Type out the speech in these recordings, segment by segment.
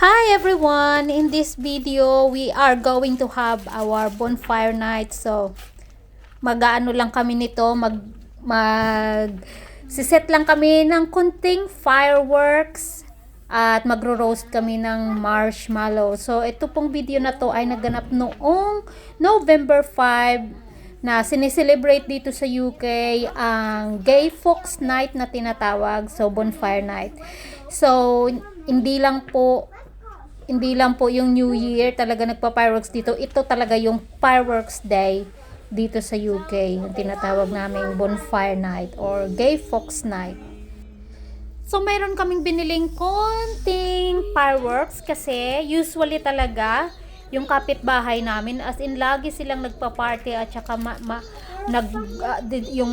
Hi everyone! In this video, we are going to have our bonfire night. So, mag-aano lang kami nito, siset lang kami ng kunting fireworks at magro-roast kami ng marshmallow. So, ito pong video na to ay naganap noong November 5 na sineselebrate dito sa UK ang Gay Fox Night na tinatawag. So, bonfire night. So, hindi lang po yung New Year talaga nagpa-fireworks dito. Ito talaga yung fireworks day dito sa UK. Yung tinatawag naming bonfire night or Gay Fox Night. So, mayroon kaming biniling konting fireworks kasi usually talaga yung kapitbahay namin, as in lagi silang nagpa-party at saka yung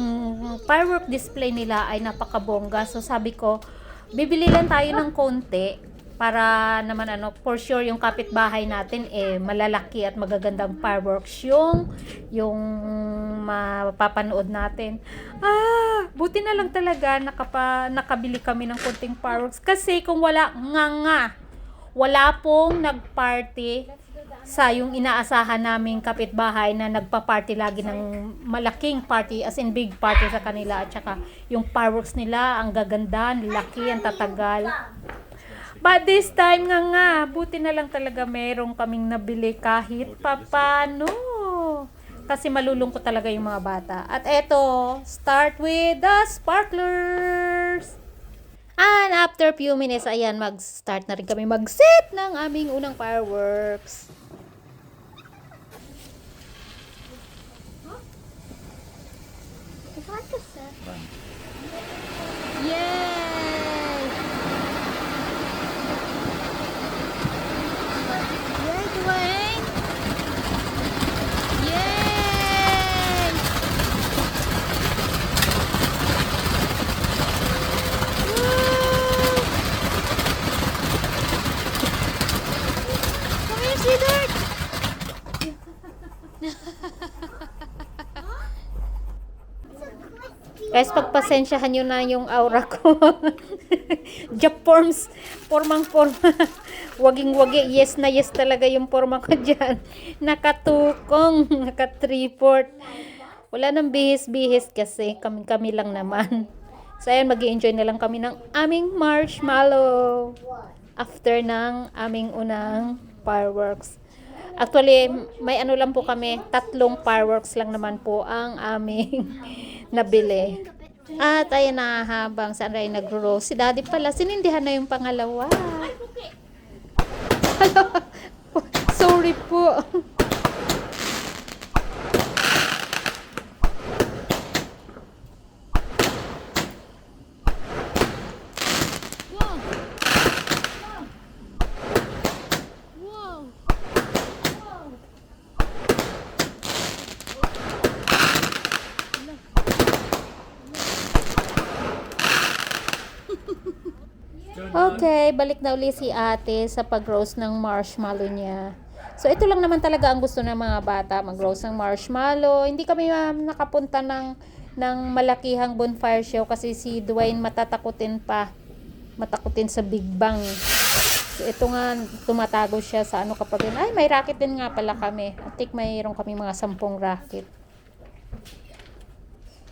firework display nila ay napakabongga. So, sabi ko, bibili lang tayo ng konti para naman for sure yung kapitbahay natin malalaki at magagandang fireworks yung mapapanood natin. Buti na lang talaga nakabili kami ng konting fireworks kasi kung wala pong nagparty sa yung inaasahan naming kapitbahay na nagpa-party lagi ng malaking party, as in big party sa kanila, at saka yung fireworks nila ang gaganda, laki, ang tatagal. But this time buti na lang talaga merong kaming nabili kahit papano. Kasi malulungkot talaga yung mga bata. At eto, start with the sparklers. And after few minutes, ayan, mag-start na rin kami mag-set ng aming unang fireworks. Yay! Guys, pagpasensyahan nyo na yung aura ko. Formang. Waging-wagi. Yes na yes talaga yung forma ko dyan. Nakatukong. Naka-3/4. Wala nang bihis-bihis kasi kami lang naman. So, ayan, mag-i-enjoy na lang kami ng aming marshmallow. After ng aming unang fireworks. Actually, may lang po kami. 3 fireworks lang naman po ang aming nabili. At ayan na, habang saan rin nagro-roast si daddy pala, sinindihan na yung pangalawa. Sorry po. Okay, balik na uli si ate sa pag-roast ng marshmallow niya. So, ito lang naman talaga ang gusto ng mga bata, mag-roast ng marshmallow. Hindi kami nakapunta ng malakihang bonfire show kasi si Dwayne matakutin sa Big Bang. So, ito nga, tumatago siya sa kapag may racket din nga pala kami. I think mayroon kami mga 10 racket.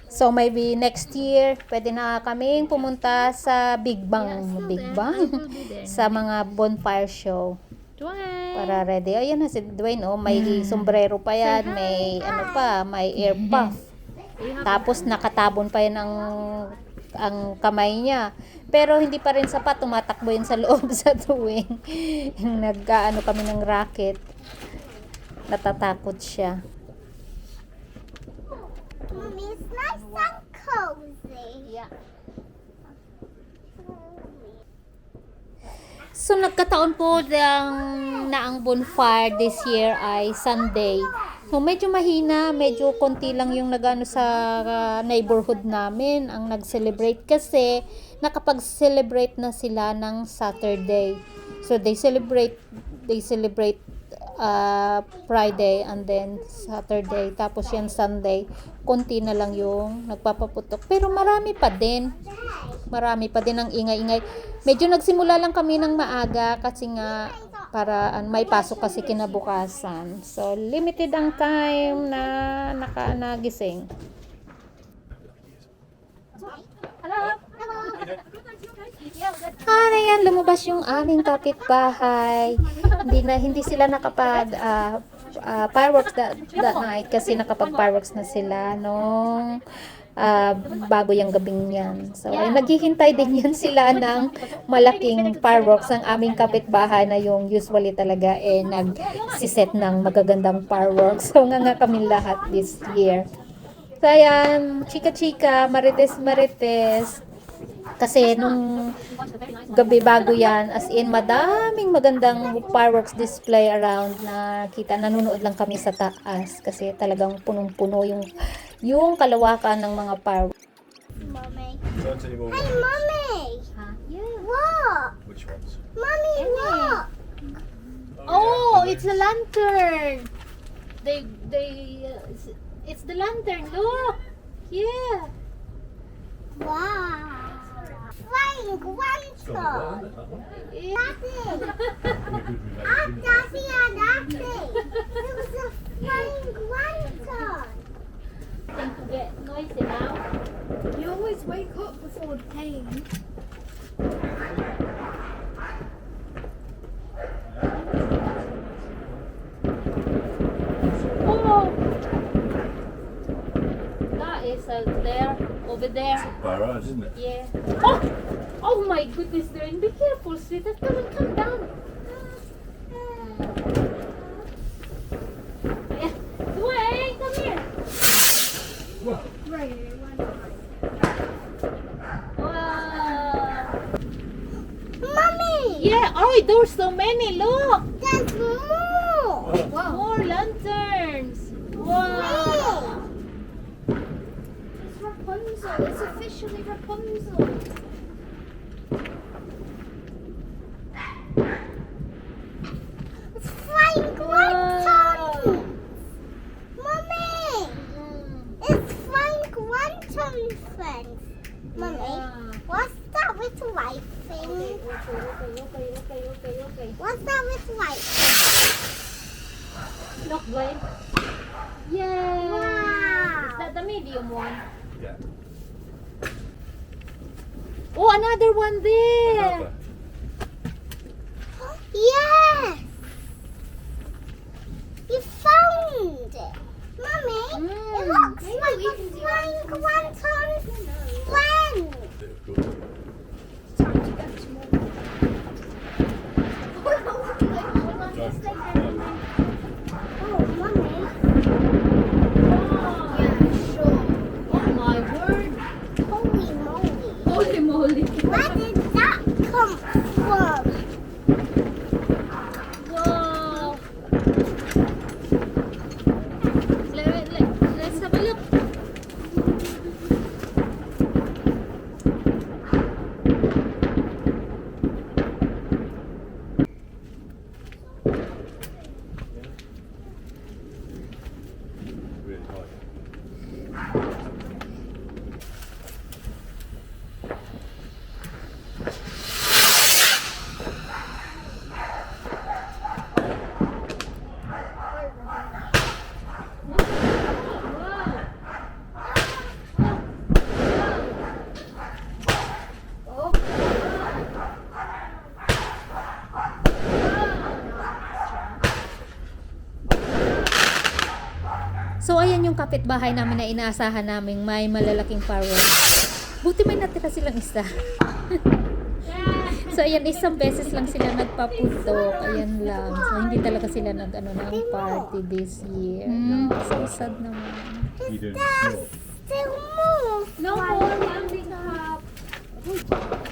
So, maybe next year, pwede na kaming pumunta sa Big Bang. Sa mga bonfire show. Dwayne. Para ready. Ayan na si Dwayne. May sombrero pa yan. May may air puff. Tapos, nakatabon pa yan ang kamay niya. Pero, hindi pa rin sapat. Tumatakbo yun sa loob sa tuwing. Kami ng racket. Natatakot siya. Mommy, it's nice and cozy. Yeah. So, nagkataon po na ang bonfire this year ay Sunday. So, medyo mahina, medyo konti lang yung sa neighborhood namin ang nag-celebrate kasi nakapag-celebrate na sila ng Saturday. So, they celebrate Friday and then Saturday, tapos yan Sunday konti na lang yung nagpapaputok, pero marami pa din marami pa din ang ingay-ingay. Medyo nagsimula lang kami ng maaga kasi nga para may pasok kasi kinabukasan. So, limited ang time na nagising. Ayan, lumabas yung aming kapitbahay. Hindi sila nakapag fireworks that night kasi nakapag-fireworks na sila nung bago yung gabing yan. So, ay naghihintay din yan sila ng malaking fireworks ang aming kapitbahay na yung usually talaga nagsiset ng magagandang fireworks. So, nga kami lahat this year. So, ayan, chika-chika, marites-marites. Kasi nung gabi bago yan, as in madaming magandang fireworks display around na kita. Nanonood lang kami sa taas kasi talagang punong-puno yung kalawakan ng mga fireworks. Mommy. Don't anymore. Hey, Mommy. Huh? Yeah. Look. Which ones? Mommy, look. Oh, it's a lantern. It's the lantern. Look. Yeah. Wow. Flying Got lantern. that one. Daddy. We're good Daddy and Daddy. It was a flying lantern. Think to get noisy now. You always wake up before the pain. Oh. That is there, over there. barrage, isn't it? Yeah. Oh! Oh my goodness, Darren. Be careful, sweetheart. Come down. Yeah. Dwayne, come here. Right. Wow. Mommy. Yeah. Oh, there's so many. Look. There's more. Wow. More lanterns. Wow. It's Rapunzel. It's officially Rapunzel. It's flying lantern. Mommy. It's flying lantern friends. Mommy, Yeah. what's that with white thing? Okay. What's that with white? Look, Dwayne. Yay. Wow. Is that the medium one? Yeah. Oh, another one there. Another. Yes. You found it. Mommy, it looks Maybe like we a can do flying lantern friend. Good. Time to get some more. Oh, Mommy. Yeah, sure. Oh my word. Holy moly. Holy moly. Where did that come from? Wow. Let's have a look. Really high. So, ayan yung kapitbahay namin na inaasahan namin may malalaking fireworks. Buti may natira silang isa. So, ayan, isang beses lang sila nagpaputok. Ayan lang. So, hindi talaga sila ng party this year. So, sad naman. You doing small? Still more. No more, we only have... Uy,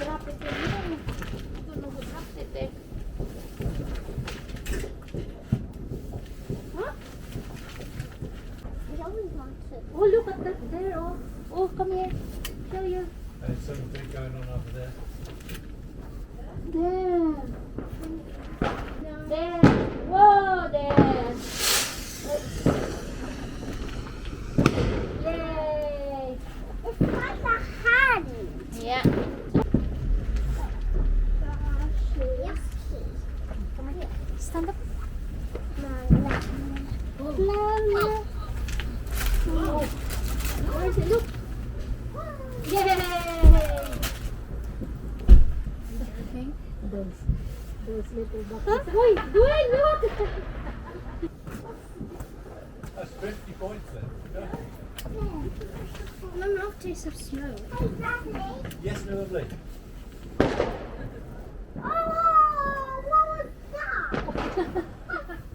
drop it in here. I don't know who dropped it eh. Huh? We always want to. Oh, look at that there, oh. Oh, come here. Show you. There's something going on over there. There. There. Whoa, there. Yay. It's like a hand. Yeah. Stand up. Mama. Oh. Where is it? Look. Yay! Okay. Those little Huh? Wait, look! That's 50 points then. My mouth tastes of snow. Hey, Daddy. Yes, no, lovely. Oh, what was that?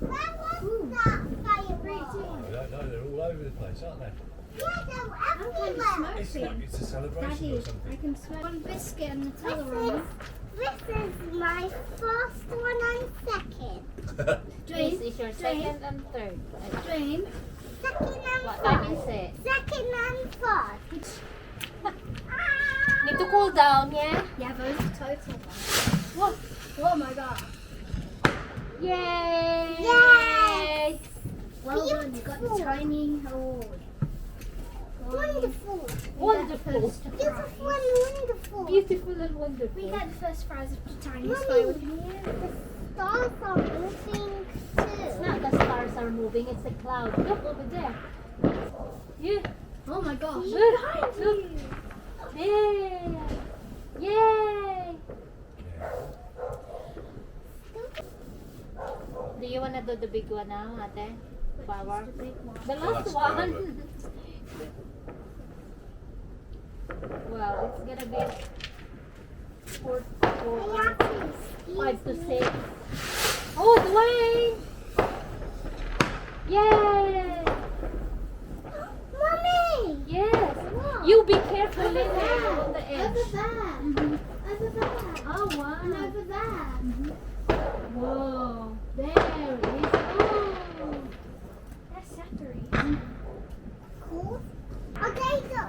Where was that firework? I don't know, they're all over the place, aren't they? Yeah, they're I'm kind of everywhere. It's like smoking. it's a celebration Daddy, or I something. can smell one biscuit and This Nutella on it. is my first one and second. This Dwayne, is your Dwayne, second and third. Dwayne. Second and What time is fourth. it? Second and fourth. Need to cool down, yeah? Yeah, those are total. What? Oh my god. Yay! Yay! Well done, you got the Beautiful. tiny award. Wonderful. Wonderful. Beautiful and wonderful. Beautiful and wonderful. We got the first prize of the tiniest Mommy, firework. the stars are moving It's too. not the stars are moving, it's the cloud. Look over there. Yeah. Oh my gosh. Look. Look. Yay! Yay! Do you wanna do the big one now, ate? Power? The last last one. firework. Well, it's gonna be four, Excuse 5 to me. 6. Oh, Dwayne! Yay! Mommy! Yes. Look. You be careful in Over there there. on the Over edge. there. Over there. Oh And wow. over there. Whoa. There it is. Oh. That's Zachary. Cool. Okay, so.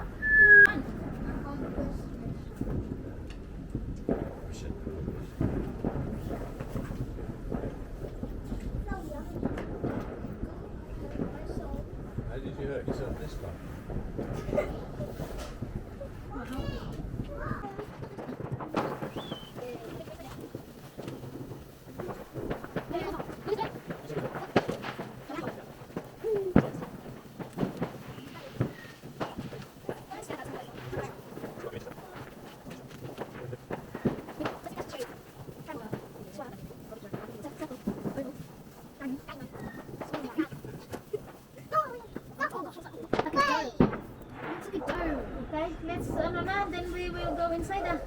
How did you hurt yourself this time? Okay, let's then we will go inside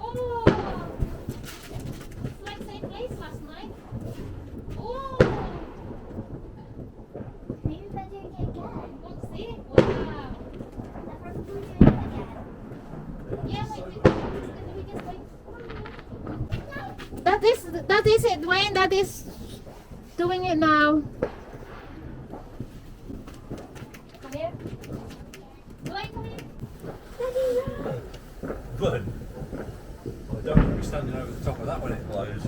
Oh! It's like same place last night. Oh! Maybe better get again. Let's see. Wow. Never do it again. Yeah, wait, we just wait. That is it, Dwayne. That is doing it now. Come here. Dwayne, come here. But I don't want to be standing over the top of that when it blows.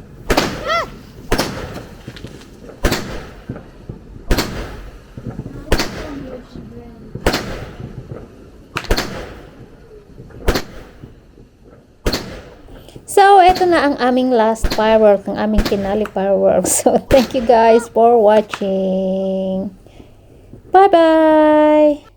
So, ito na ang aming last firework, ang aming finale firework. So, thank you guys for watching. Bye-bye!